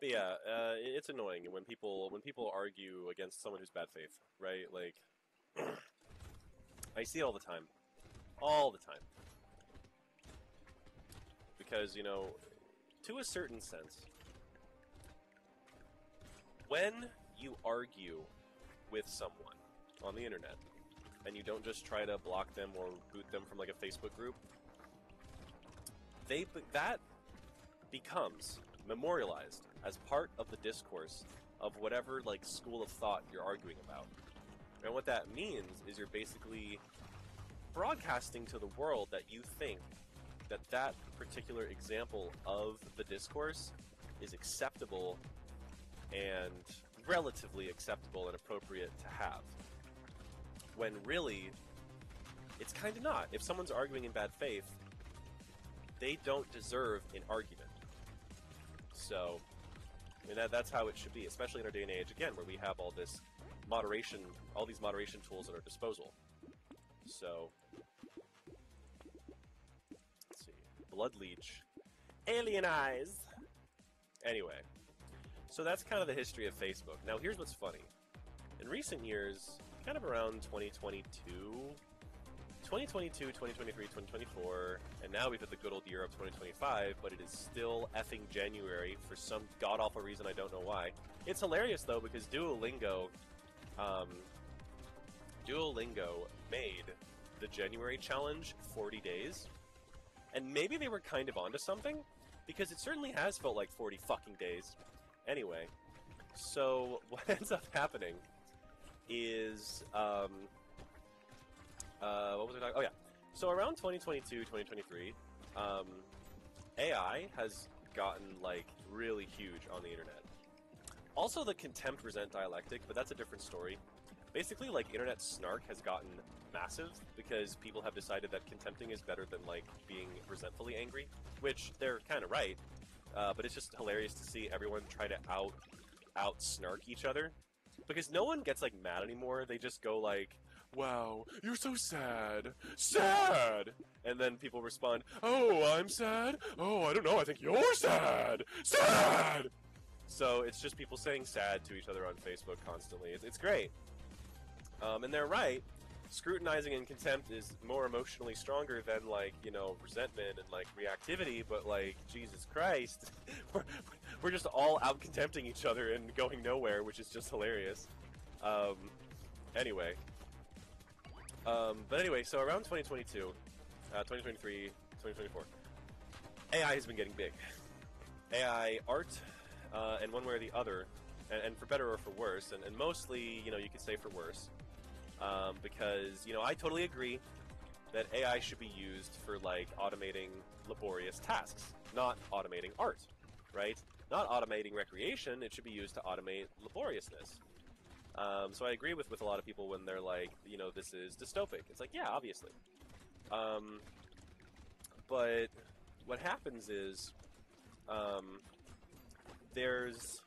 But yeah, it's annoying when people argue against someone who's bad faith, right? Like, I see it all the time, because to a certain sense, when you argue with someone on the internet and you don't just try to block them or boot them from like a Facebook group, that becomes memorialized as part of the discourse of whatever like school of thought you're arguing about. And what that means is you're basically broadcasting to the world that you think that that particular example of the discourse is acceptable and relatively acceptable and appropriate to have. When really, it's kind of not. If someone's arguing in bad faith, they don't deserve an argument. So, I mean, that's how it should be, especially in our day and age, again, where we have all these moderation tools at our disposal. So, let's see. Blood leech. Alien eyes! Anyway, so that's kind of the history of Facebook. Now, here's what's funny. In recent years, kind of around 2023, 2024, and now we've hit the good old year of 2025, but it is still effing January for some god-awful reason, I don't know why. It's hilarious, though, because Duolingo made the January challenge 40 days, and maybe they were kind of onto something, because it certainly has felt like 40 fucking days. Anyway, so what ends up happening is, what was I talking? Oh yeah. So around 2022, 2023, AI has gotten like really huge on the internet. Also the contempt resent dialectic, but that's a different story. Basically, like, internet snark has gotten massive because people have decided that contempting is better than like being resentfully angry, which they're kind of right. But it's just hilarious to see everyone try to out snark each other, because no one gets like mad anymore. They just go like, "Wow, you're so sad, sad," and then people respond, "Oh, I'm sad. Oh, I don't know. I think you're sad, sad." So it's just people saying "sad" to each other on Facebook constantly. It's great, and they're right. Scrutinizing and contempt is more emotionally stronger than like resentment and like reactivity. But like, Jesus Christ, we're just all out contempting each other and going nowhere, which is just hilarious. Anyway, but anyway, so around 2022, 2023, 2024, AI has been getting big. AI art, and one way or the other, and for better or for worse, and mostly, you could say for worse. Because, I totally agree that AI should be used for, like, automating laborious tasks, not automating art, right? Not automating recreation, it should be used to automate laboriousness. So I agree with a lot of people when they're like, this is dystopic. It's like, yeah, obviously. But what happens is, there's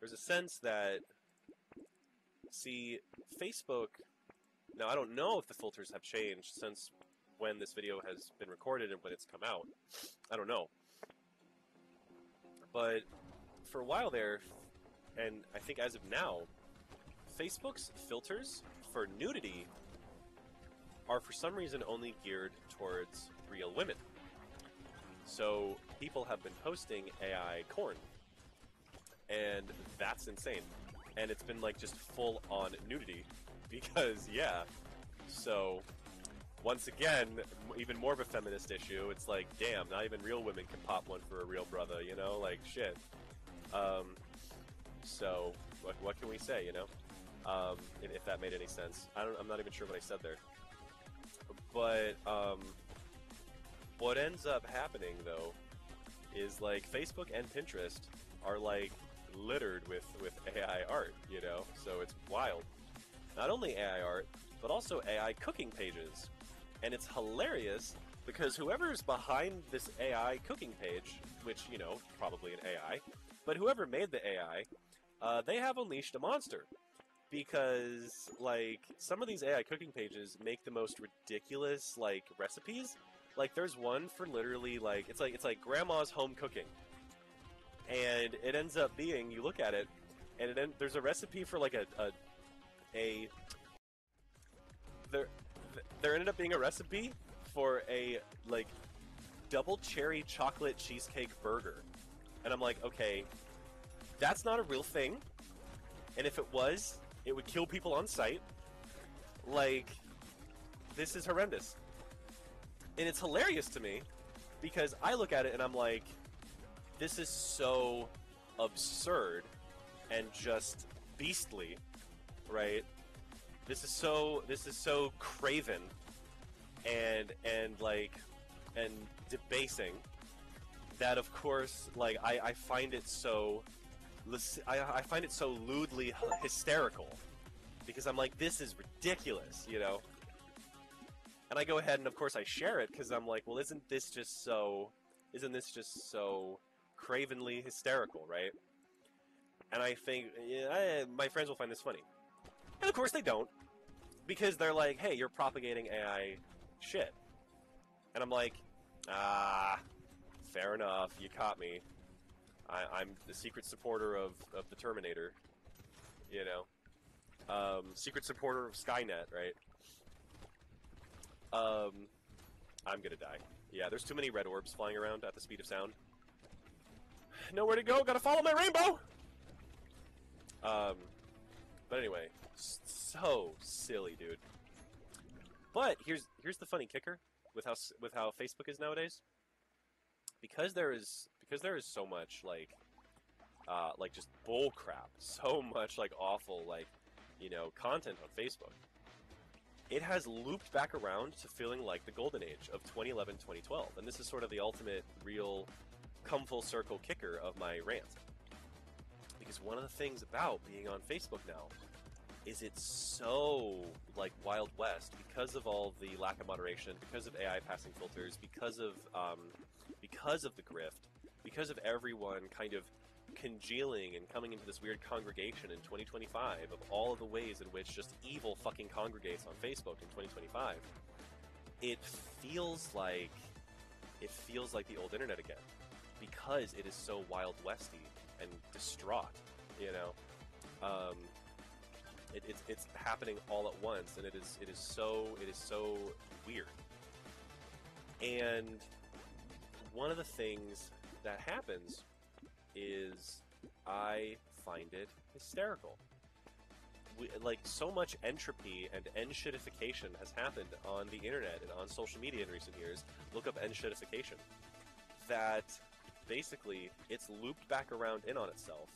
a sense that, see, Facebook, now I don't know if the filters have changed since when this video has been recorded and when it's come out. I don't know. But for a while there, and I think as of now, Facebook's filters for nudity are for some reason only geared towards real women. So people have been posting AI corn, and that's insane. And it's been like just full on nudity, because yeah. So once again, even more of a feminist issue. It's like, damn, not even real women can pop one for a real brother, like shit. So what can we say, if that made any sense? I'm not even sure what I said there. But what ends up happening though is like Facebook and Pinterest are like littered with AI art, so it's wild. Not only AI art, but also AI cooking pages. And it's hilarious because whoever's behind this AI cooking page, which, probably an AI, but whoever made the AI, they have unleashed a monster. Because, like, some of these AI cooking pages make the most ridiculous, like, recipes. Like, there's one for literally, like, it's like grandma's home cooking. And it ends up being, you look at it, and there's a recipe for like a there there ended up being a recipe for a like double cherry chocolate cheesecake burger. And I'm like, okay, that's not a real thing. And if it was, it would kill people on sight. Like, this is horrendous. And it's hilarious to me because I look at it and I'm like, this is so absurd and just beastly, right? This is so craven and like and debasing that of course like I find it so I find it so lewdly hysterical because I'm like, this is ridiculous, you know? And I go ahead and of course I share it because I'm like, well, isn't this just so cravenly hysterical, right? And I think my friends will find this funny. And of course they don't, because they're like, hey, you're propagating AI shit. And I'm like, fair enough, you caught me. I'm the secret supporter of the Terminator, you know? Secret supporter of Skynet, right? I'm gonna die. Yeah, there's too many red orbs flying around at the speed of sound. Nowhere to go, gotta follow my rainbow! But anyway, so silly, dude. But here's the funny kicker with how Facebook is nowadays. Because there is so much like just bull crap, so much like awful like, you know, content on Facebook. It has looped back around to feeling like the golden age of 2011, 2012, and this is sort of the ultimate real come full circle kicker of my rant. Because one of the things about being on Facebook now is it's so like Wild West because of all the lack of moderation, because of AI passing filters, because of the grift, because of everyone kind of congealing and coming into this weird congregation in 2025 of all of the ways in which just evil fucking congregates on Facebook in 2025. It feels like the old internet again because it is so Wild Westy and distraught, you know. It's happening all at once, and it is so weird. And one of the things that happens is I find it hysterical. Like, so much entropy and N-shitification has happened on the internet and on social media in recent years. Look up N-shitification. That basically it's looped back around in on itself,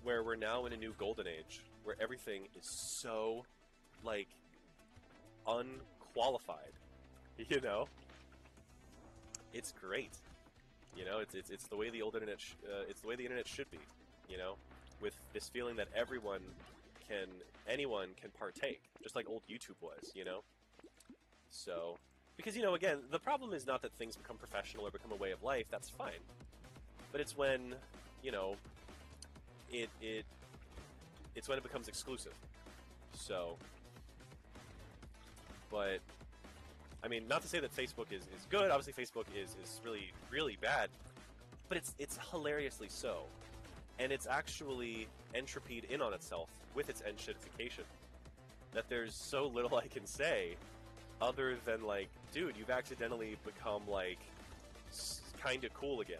where we're now in a new golden age where everything is so like unqualified, you know. It's great, you know. It's the way the old internet it's the way the internet should be, you know, with this feeling that anyone can partake, just like old YouTube was, you know. So because, you know, again, the problem is not that things become professional or become a way of life. That's fine, but it's when, you know, it's when it becomes exclusive. So, but I mean, not to say that Facebook is good. Obviously, Facebook is really, really bad, but it's hilariously so, and it's actually entropied in on itself with its N-shitification. That there's so little I can say, other than like, dude, you've accidentally become like kind of cool again,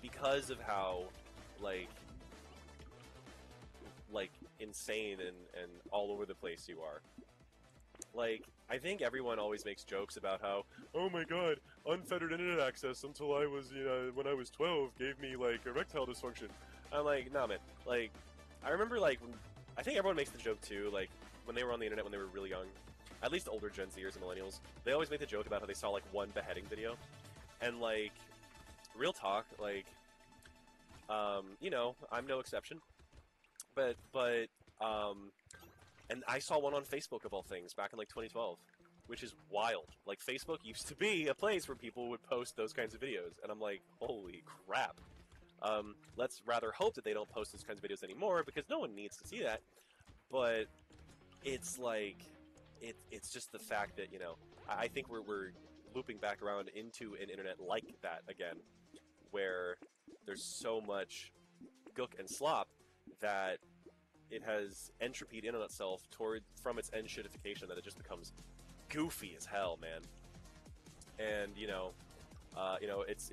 because of how like insane and all over the place you are. Like, I think everyone always makes jokes about how, oh my god, unfettered internet access until I was, you know, when I was 12 gave me, like, erectile dysfunction. I'm like, nah, man. Like, I remember, like, I think everyone makes the joke, too, like, when they were on the internet when they were really young, at least older Gen Zers and millennials, they always make the joke about how they saw, like, one beheading video. And, like, real talk, like, you know, I'm no exception. But, and I saw one on Facebook, of all things, back in, like, 2012, which is wild. Like, Facebook used to be a place where people would post those kinds of videos, and I'm like, holy crap. Let's rather hope that they don't post those kinds of videos anymore, because no one needs to see that. But it's like, it's just the fact that, you know, I think we're looping back around into an internet like that again, where there's so much gook and slop that it has entropied in on itself from its end shitification that it just becomes goofy as hell, man. And it's